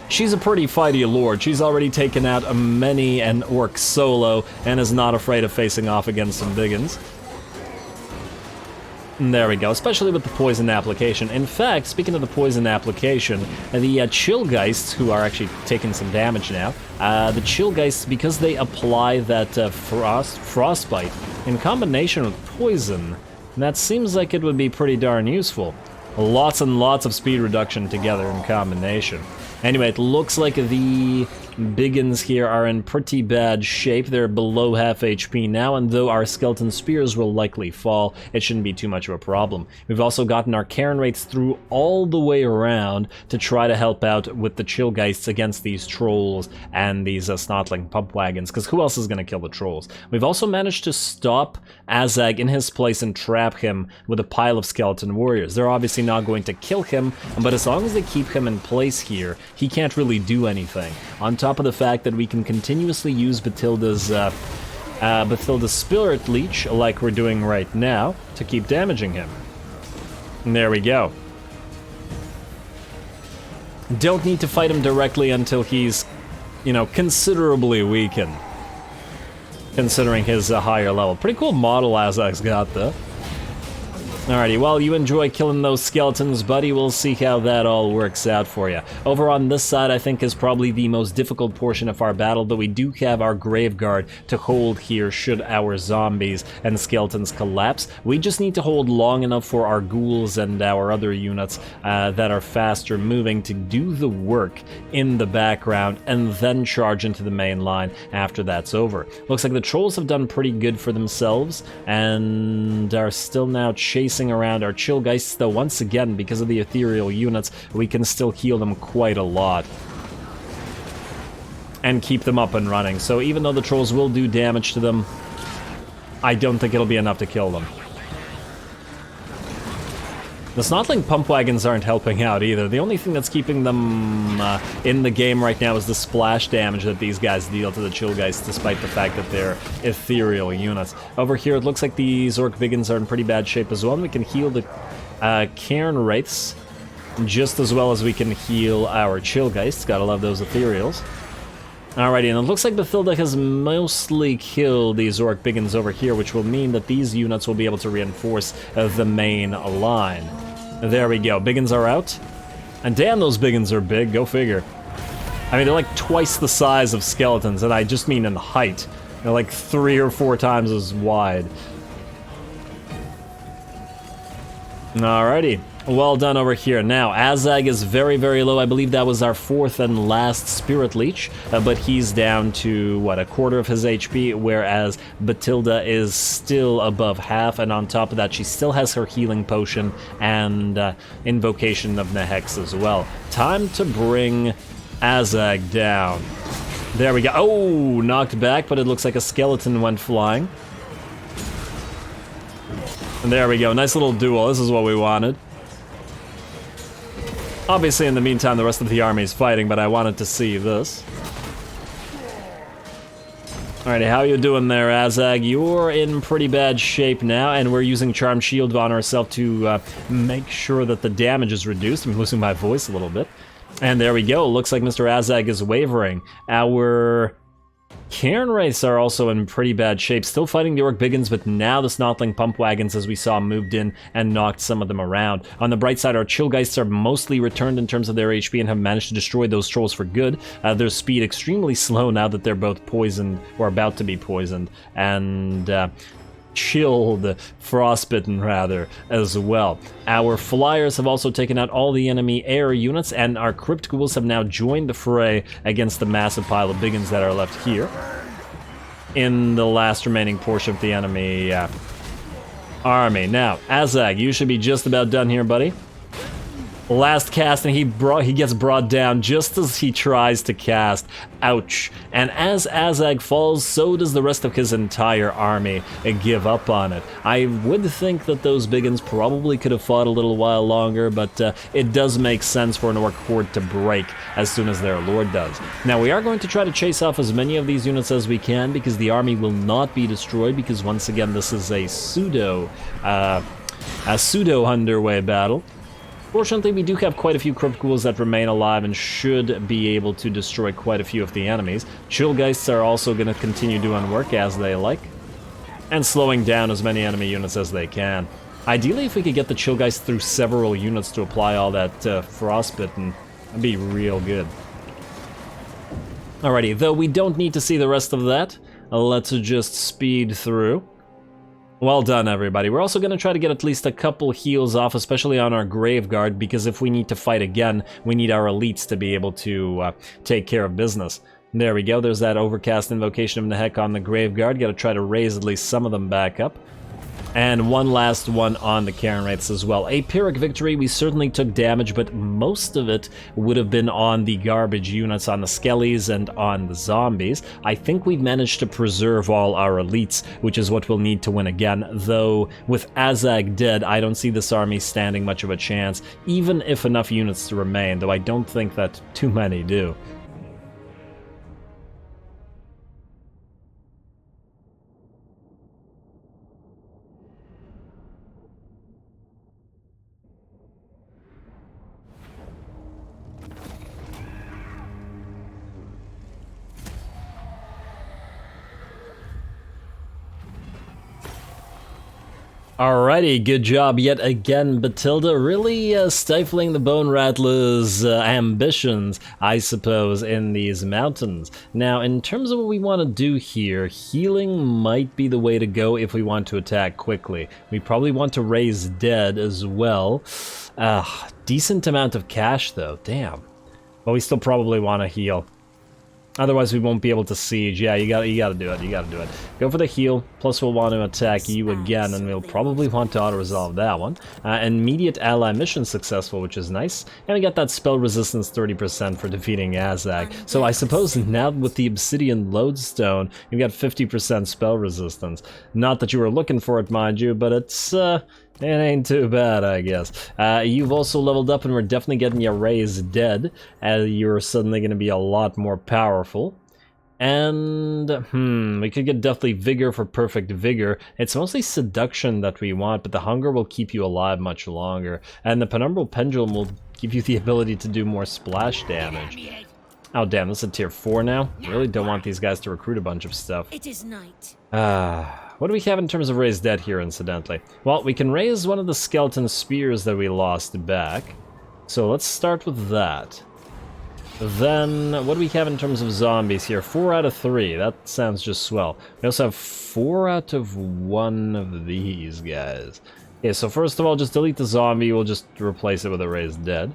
She's a pretty fighty lord. She's already taken out many an orc solo and is not afraid of facing off against some biggins. And there we go, especially with the poison application. In fact, speaking of the poison application, the Chillgeists, who are actually taking some damage now, the Chillgeists, because they apply that frostbite in combination with poison, that seems like it would be pretty darn useful. Lots and lots of speed reduction together in combination. Anyway, it looks like the biggins here are in pretty bad shape. They're below half HP now, and though our skeleton spears will likely fall, it shouldn't be too much of a problem. We've also gotten our Cairn Wraiths through all the way around to try to help out with the Chillgeists against these trolls and these Snotling pump wagons, because who else is going to kill the trolls? We've also managed to stop AZHAG in his place and trap him with a pile of skeleton warriors. They're obviously not going to kill him, but as long as they keep him in place here, he can't really do anything. On top of the fact that we can continuously use Bathilde's Spirit Leech, like we're doing right now, to keep damaging him. And there we go. Don't need to fight him directly until he's, you know, considerably weakened, considering his higher level. Pretty cool model AZHAG's got, though. Alrighty, well, you enjoy killing those skeletons, buddy. We'll see how that all works out for you. Over on this side, I think, is probably the most difficult portion of our battle, though we do have our Grave Guard to hold here should our zombies and skeletons collapse. We just need to hold long enough for our ghouls and our other units that are faster moving to do the work in the background, and then charge into the main line after that's over. Looks like the trolls have done pretty good for themselves, and are still now chasing around our Chillgeists, though once again, because of the ethereal units, we can still heal them quite a lot and keep them up and running. So even though the trolls will do damage to them, I don't think it'll be enough to kill them. The Snotling pump wagons aren't helping out either. The only thing that's keeping them in the game right now is the splash damage that these guys deal to the Chillgeists, despite the fact that they're ethereal units. Over here, it looks like these Orc Biggins are in pretty bad shape as well, and we can heal the Cairn Wraiths just as well as we can heal our Chillgeists. Gotta love those ethereals. Alrighty, and it looks like Bathilde has mostly killed these Orc Biggins over here, which will mean that these units will be able to reinforce the main line. There we go, Biggins are out. And damn, those Biggins are big, go figure. I mean, they're like twice the size of skeletons, and I just mean in height. They're like 3 or 4 times as wide. Alrighty. Well done over here. Now, AZHAG is very, very low. I believe that was our 4th and last Spirit Leech, but he's down to, what, a quarter of his HP, whereas Bathilde is still above half, and on top of that, she still has her healing potion and Invocation of Nehex as well. Time to bring AZHAG down. There we go. Oh, knocked back, but it looks like a skeleton went flying. And there we go. Nice little duel. This is what we wanted. Obviously, in the meantime, the rest of the army is fighting, but I wanted to see this. Alrighty, how you doing there, AZHAG? You're in pretty bad shape now, and we're using Charm Shield on ourselves to make sure that the damage is reduced. I'm losing my voice a little bit. And there we go. Looks like Mr. AZHAG is wavering. Our Cairn Wraiths are also in pretty bad shape, still fighting the Orc Biggins, but now the Snotling Pump Wagons, as we saw, moved in and knocked some of them around. On the bright side, our Chillgeists are mostly returned in terms of their HP and have managed to destroy those trolls for good. Their speed extremely slow now that they're both poisoned, or about to be poisoned, and chilled, frostbitten rather, as well. Our flyers have also taken out all the enemy air units, and our crypt ghouls have now joined the fray against the massive pile of biggins that are left here in the last remaining portion of the enemy army. Now, AZHAG, you should be just about done here, buddy. Last cast, and he gets brought down just as he tries to cast. Ouch. And as AZHAG falls, so does the rest of his entire army give up on it. I would think that those biggins probably could have fought a little while longer, but it does make sense for an Orc horde to break as soon as their lord does. Now, we are going to try to chase off as many of these units as we can, because the army will not be destroyed, because once again, this is a pseudo underway battle. Fortunately, we do have quite a few crypt ghouls that remain alive and should be able to destroy quite a few of the enemies. Chillgeists are also going to continue doing work as they like, and slowing down as many enemy units as they can. Ideally, if we could get the Chillgeists through several units to apply all that frostbitten, that'd be real good. Alrighty, though we don't need to see the rest of that, let's just speed through. Well done, everybody. We're also going to try to get at least a couple heals off, especially on our Graveguard, because if we need to fight again, we need our elites to be able to take care of business. There we go. There's that Overcast Invocation of Nehek on the Graveguard. Got to try to raise at least some of them back up. And one last one on the Cairn Wraiths as well. A Pyrrhic victory, we certainly took damage, but most of it would have been on the garbage units, on the skellies and on the zombies. I think we've managed to preserve all our elites, which is what we'll need to win again, though with AZHAG dead, I don't see this army standing much of a chance, even if enough units to remain, though I don't think that too many do. Alrighty, good job yet again, Bathilde. Really stifling the Bone Rattler's ambitions, I suppose, in these mountains. Now, in terms of what we want to do here, healing might be the way to go if we want to attack quickly. We probably want to raise dead as well. Decent amount of cash, though. Damn. But we still probably want to heal. Otherwise, we won't be able to siege. Yeah, you gotta do it. You gotta do it. Go for the heal. Plus, we'll want to attack you again, and we'll probably want to auto-resolve that one. Immediate ally mission successful, which is nice. And we got that spell resistance 30% for defeating AZHAG. So I suppose now with the Obsidian Lodestone, you've got 50% spell resistance. Not that you were looking for it, mind you, but it's It ain't too bad, I guess. You've also leveled up and we're definitely getting you raised dead, as you're suddenly going to be a lot more powerful. And, we could get definitely Vigor for perfect Vigor. It's mostly Seduction that we want, but the Hunger will keep you alive much longer. And the Penumbral Pendulum will give you the ability to do more splash damage. Oh damn, this is a tier 4 now? Really don't want these guys to recruit a bunch of stuff.
It is night.
What do we have in terms of raised dead here, incidentally? Well, we can raise one of the skeleton spears that we lost back. So let's start with that. Then, what do we have in terms of zombies here? 4 out of 3. That sounds just swell. We also have 4 out of 1 of these guys. Okay, so first of all, just delete the zombie. We'll just replace it with a raised dead.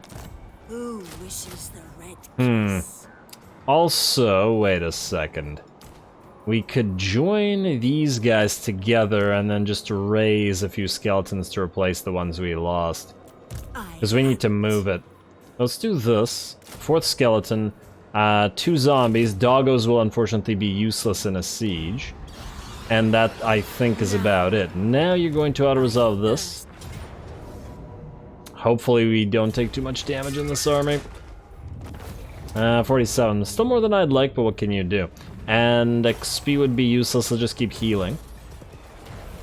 Who wishes the red kiss?
Also, wait a second. We could join these guys together and then just raise a few skeletons to replace the ones we lost. Because we need to move it. Let's do this. 4th skeleton. 2 zombies. Doggos will unfortunately be useless in a siege. And that, I think, is about it. Now you're going to auto-resolve this. Hopefully we don't take too much damage in this army. 47. Still more than I'd like, but what can you do? And XP would be useless, so just keep healing.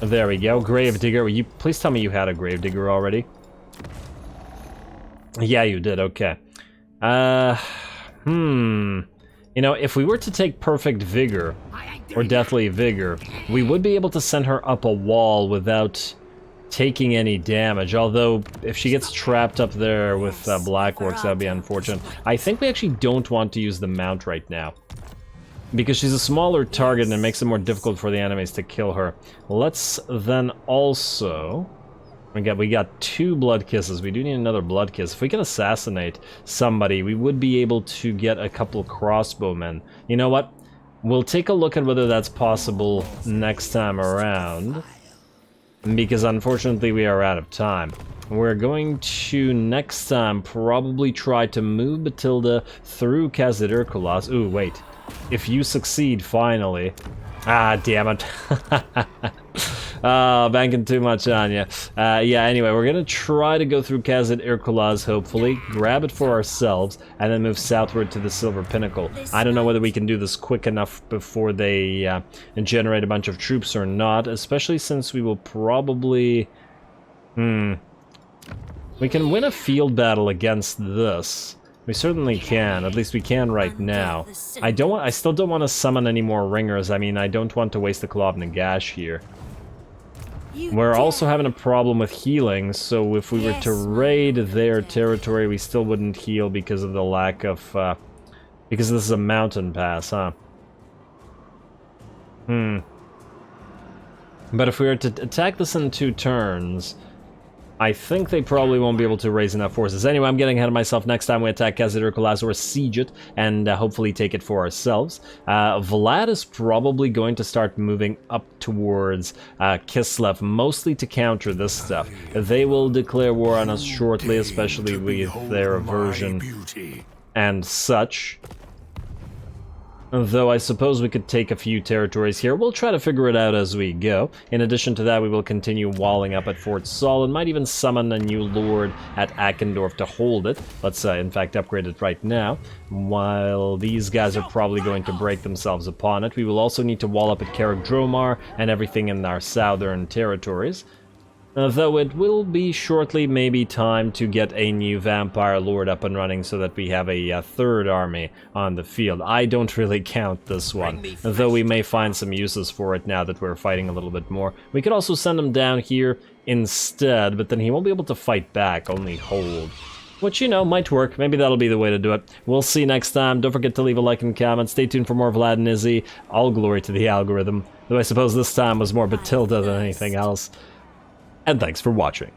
There we go. Gravedigger. Will you please tell me you had a Gravedigger already? Yeah, you did. Okay. You know, if we were to take Perfect Vigor, or Deathly Vigor, we would be able to send her up a wall without taking any damage, although if she gets trapped up there with Black Orcs, that would be unfortunate. I think we actually don't want to use the Mount right now, because she's a smaller target and it makes it more difficult for the enemies to kill her. Let's then also... We got 2 blood kisses. We do need another blood kiss. If we can assassinate somebody, we would be able to get a couple crossbowmen. You know what? We'll take a look at whether that's possible next time around, because unfortunately we are out of time. We're going to, next time, probably try to move Bathilde through Khazad-ur-Kulas. Ooh, wait. If you succeed, finally... Ah, damn it. Banking too much on you. Yeah, anyway, we're gonna try to go through Khazad-ur-Kulas, hopefully, grab it for ourselves, and then move southward to the Silver Pinnacle. I don't know whether we can do this quick enough before they generate a bunch of troops or not, especially since we will probably... We can win a field battle against this. We certainly can. At least we can right now. I still don't want to summon any more ringers. I mean, I don't want to waste the Claw of Nagash here. We're also having a problem with healing, so if we were to raid their territory, we still wouldn't heal because of the lack of, because this is a mountain pass, huh? But if we were to attack this in 2 turns, I think they probably won't be able to raise enough forces. Anyway, I'm getting ahead of myself. Next time we attack Khazad-ur-Kulas or siege it, and hopefully take it for ourselves. Vlad is probably going to start moving up towards Kislev, mostly to counter this stuff. They will declare war on us shortly, especially with their aversion and such. Though I suppose we could take a few territories here. We'll try to figure it out as we go. In addition to that, we will continue walling up at Fort Sol and might even summon a new lord at Akendorf to hold it. Let's, in fact, upgrade it right now. While these guys are probably going to break themselves upon it, we will also need to wall up at Karak Dromar and everything in our southern territories. Though it will be shortly maybe time to get a new vampire lord up and running so that we have a 3rd army on the field. I don't really count this one, though we may find some uses for it now that we're fighting a little bit more. We could also send him down here instead, but then he won't be able to fight back, only hold. Which, you know, might work. Maybe that'll be the way to do it. We'll see next time. Don't forget to leave a like and comment. Stay tuned for more Vlad and Izzy. All glory to the algorithm. Though I suppose this time was more Bathilde than anything else. And thanks for watching.